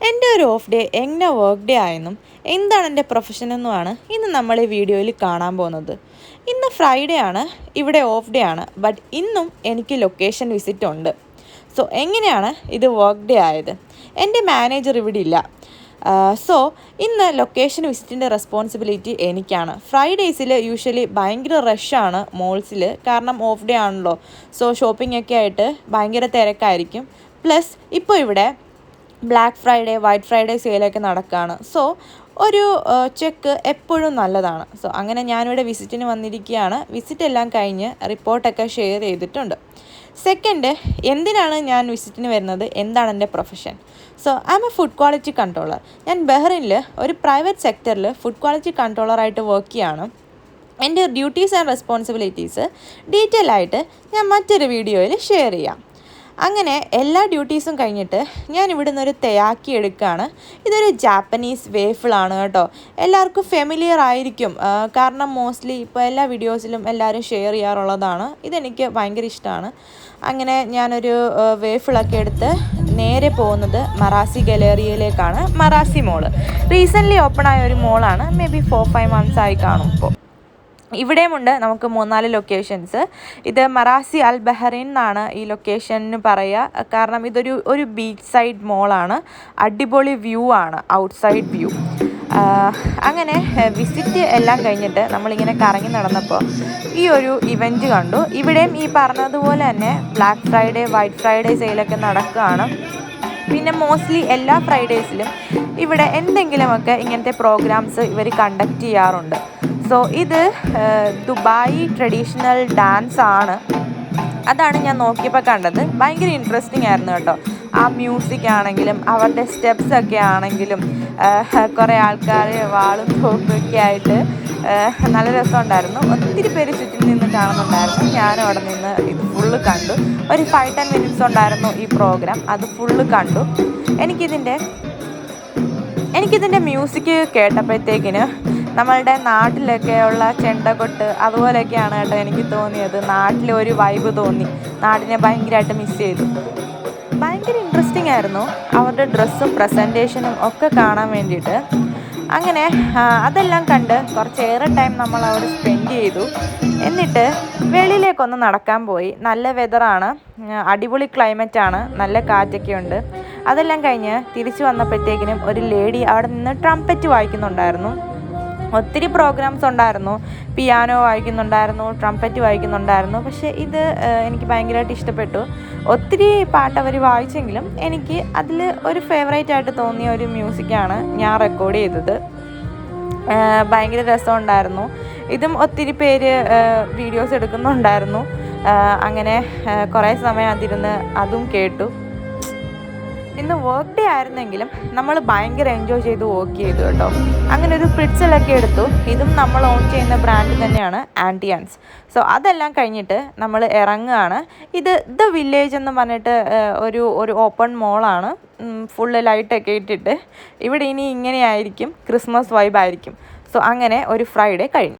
എൻ്റെ ഒരു off day എങ്ങനെ വർക്ക് ഡേ ആയെന്നും എന്താണ് എൻ്റെ പ്രൊഫഷൻ എന്നുമാണ് ഇന്ന് നമ്മൾ ഈ വീഡിയോയിൽ കാണാൻ പോകുന്നത്. ഇന്ന് ഫ്രൈഡേ ആണ്, ഇവിടെ ഓഫ് ഡേ ആണ്. ബട്ട് ഇന്നും എനിക്ക് ലൊക്കേഷൻ വിസിറ്റ് ഉണ്ട്. സോ എങ്ങനെയാണ് ഇത് വർക്ക് ഡേ ആയത്? എൻ്റെ മാനേജർ ഇവിടെ ഇല്ല. സോ ഇന്ന് ലൊക്കേഷൻ വിസിറ്റിൻ്റെ റെസ്പോൺസിബിലിറ്റി എനിക്കാണ്. ഫ്രൈഡേയ്സിൽ യൂഷ്വലി ഭയങ്കര റഷാണ് മോൾസിൽ, കാരണം ഓഫ് ഡേ ആണല്ലോ. സോ ഷോപ്പിംഗ് ഒക്കെ ആയിട്ട് ഭയങ്കര തിരക്കായിരിക്കും. പ്ലസ് ഇപ്പോൾ ഇവിടെ ബ്ലാക്ക് ഫ്രൈഡേ, വൈറ്റ് ഫ്രൈഡേ സെയിലൊക്കെ നടക്കുകയാണ്. സോ ഒരു ചെക്ക് എപ്പോഴും നല്ലതാണ്. സോ അങ്ങനെ ഞാനിവിടെ വിസിറ്റിന് വന്നിരിക്കുകയാണ്. വിസിറ്റ് എല്ലാം കഴിഞ്ഞ് റിപ്പോർട്ടൊക്കെ ഷെയർ ചെയ്തിട്ടുണ്ട്. സെക്കൻഡ്, എന്തിനാണ് ഞാൻ വിസിറ്റിന് വരുന്നത്, എന്താണ് എൻ്റെ profession? So I M A food quality controller. ഞാൻ ബഹ്റിനിൽ ഒരു പ്രൈവറ്റ് സെക്ടറിൽ ഫുഡ് ക്വാളിറ്റി കൺട്രോളറായിട്ട് വർക്ക് ചെയ്യുകയാണ്. എൻ്റെ ഡ്യൂട്ടീസ് ആൻഡ് റെസ്പോൺസിബിലിറ്റീസ് ഡീറ്റെയിൽ ആയിട്ട് ഞാൻ മറ്റൊരു വീഡിയോയിൽ ഷെയർ ചെയ്യാം. അങ്ങനെ എല്ലാ ഡ്യൂട്ടീസും കഴിഞ്ഞിട്ട് ഞാൻ ഇവിടെ നിന്നൊരു തെയാക്കി എടുക്കുകയാണ്. ഇതൊരു ജാപ്പനീസ് വേഫിളാണ് കേട്ടോ. എല്ലാവർക്കും ഫെമിലിയർ ആയിരിക്കും, കാരണം മോസ്റ്റ്ലി ഇപ്പോൾ എല്ലാ വീഡിയോസിലും എല്ലാവരും ഷെയർ ചെയ്യാറുള്ളതാണ്. ഇതെനിക്ക് ഭയങ്കര ഇഷ്ടമാണ്. അങ്ങനെ ഞാനൊരു വേഫിളൊക്കെ എടുത്ത് നേരെ പോകുന്നത് മറാസി ഗലേറിയയിലേക്കാണ്. മറാസി മോള് റീസെൻ്റ്ലി ഓപ്പൺ ആയ ഒരു മോളാണ്. മേ ബി 4-5 months ആയി കാണും. ഇപ്പോൾ ഇവിടെയുമുണ്ട് നമുക്ക് 3-4 ലൊക്കേഷൻസ്. ഇത് മറാസി അൽ ബഹ്റൈൻ എന്നാണ് ഈ ലൊക്കേഷന് പറയുക, കാരണം ഇതൊരു ബീച്ച് സൈഡ് മോളാണ്. അടിപൊളി വ്യൂ ആണ്, ഔട്ട്സൈഡ് വ്യൂ. അങ്ങനെ വിസിറ്റ് എല്ലാം കഴിഞ്ഞിട്ട് നമ്മളിങ്ങനെ കറങ്ങി നടന്നപ്പോൾ ഈ ഒരു ഇവൻറ്റ് കണ്ടു. ഇവിടെയും ഈ പറഞ്ഞതുപോലെ തന്നെ ബ്ലാക്ക് ഫ്രൈഡേ, വൈറ്റ് ഫ്രൈഡേ സെയിലൊക്കെ നടക്കുകയാണ്. പിന്നെ മോസ്റ്റ്ലി എല്ലാ ഫ്രൈഡേയ്സിലും ഇവിടെ എന്തെങ്കിലുമൊക്കെ ഇങ്ങനത്തെ പ്രോഗ്രാംസ് ഇവർ കണ്ടക്ട് ചെയ്യാറുണ്ട്. സോ ഇത് ദുബായ് ട്രഡീഷണൽ ഡാൻസ് ആണ്. അതാണ് ഞാൻ നോക്കിയപ്പോൾ കണ്ടത്. ഭയങ്കര ഇൻട്രസ്റ്റിംഗ് ആയിരുന്നു കേട്ടോ. ആ മ്യൂസിക് ആണെങ്കിലും അവരുടെ സ്റ്റെപ്സൊക്കെ ആണെങ്കിലും കുറേ ആൾക്കാർ വാളും തോക്കൊക്കെ ആയിട്ട് നല്ല രസമുണ്ടായിരുന്നു. ഒത്തിരി പേര് ചുറ്റും നിന്ന് കാണുന്നുണ്ടായിരുന്നു. ഞാനും അവിടെ നിന്ന് ഇത് ഫുള്ള് കണ്ടു. ഒരു 5-10 minutes ഉണ്ടായിരുന്നു ഈ പ്രോഗ്രാം. അത് ഫുള്ള് കണ്ടു. എനിക്കിതിൻ്റെ മ്യൂസിക് കേട്ടപ്പോഴത്തേക്കിന് നമ്മളുടെ നാട്ടിലൊക്കെയുള്ള ചെണ്ടകൊട്ട് അതുപോലെയൊക്കെയാണ് കേട്ടോ എനിക്ക് തോന്നിയത്. നാട്ടിലെ ഒരു വൈബ് തോന്നി. നാടിനെ ഭയങ്കരമായിട്ട് മിസ് ചെയ്തു. ഭയങ്കര ഇൻട്രസ്റ്റിംഗ് ആയിരുന്നു അവരുടെ ഡ്രസ്സും പ്രസൻറ്റേഷനും ഒക്കെ കാണാൻ വേണ്ടിയിട്ട്. അങ്ങനെ അതെല്ലാം കണ്ട് കുറച്ചേറെ ടൈം നമ്മൾ അവിടെ സ്പെൻഡ് ചെയ്തു. എന്നിട്ട് വെളിയിലേക്കൊന്ന് നടക്കാൻ പോയി. നല്ല വെതറാണ്, അടിപൊളി ക്ലൈമറ്റാണ്, നല്ല കാറ്റൊക്കെ ഉണ്ട്. അതെല്ലാം കഴിഞ്ഞ് തിരിച്ചു വന്നപ്പോഴത്തേക്കിനും ഒരു ലേഡി അവിടെ നിന്ന് ട്രംപറ്റ് വായിക്കുന്നുണ്ടായിരുന്നു. ഒത്തിരി പ്രോഗ്രാംസ് ഉണ്ടായിരുന്നു. പിയാനോ വായിക്കുന്നുണ്ടായിരുന്നു, ട്രംപറ്റ് വായിക്കുന്നുണ്ടായിരുന്നു. പക്ഷേ ഇത് എനിക്ക് ഭയങ്കരമായിട്ട് ഇഷ്ടപ്പെട്ടു. ഒത്തിരി പാട്ട് അവർ വായിച്ചെങ്കിലും എനിക്ക് അതിൽ ഒരു ഫേവറേറ്റ് ആയിട്ട് തോന്നിയ ഒരു മ്യൂസിക്കാണ് ഞാൻ റെക്കോർഡ് ചെയ്തത്. ഭയങ്കര രസമുണ്ടായിരുന്നു. ഇതും ഒത്തിരി പേര് വീഡിയോസ് എടുക്കുന്നുണ്ടായിരുന്നു. അങ്ങനെ കുറേ സമയം അതിരുന്ന് അതും കേട്ടു. ഇന്ന് വർക്ക് ഡേ ആയിരുന്നെങ്കിലും നമ്മൾ ഭയങ്കര എൻജോയ് ചെയ്ത് വർക്ക് ചെയ്തു കേട്ടോ. അങ്ങനെ ഒരു പ്രിറ്റ്സലൊക്കെ എടുത്തു. ഇതും നമ്മൾ ഓൺ ചെയ്യുന്ന ബ്രാൻഡ് തന്നെയാണ്, ആൻറ്റിയാൻസ്. സോ അതെല്ലാം കഴിഞ്ഞിട്ട് നമ്മൾ ഇറങ്ങുകയാണ്. ഇത് ദ വില്ലേജ് എന്ന് പറഞ്ഞിട്ട് ഒരു ഓപ്പൺ മോളാണ്. ഫുള്ള് ലൈറ്റൊക്കെ ഇട്ടിട്ട് ഇവിടെ ഇനി ഇങ്ങനെയായിരിക്കും, ക്രിസ്മസ് വൈബായിരിക്കും. സോ അങ്ങനെ ഒരു ഫ്രൈഡേ കഴിഞ്ഞു.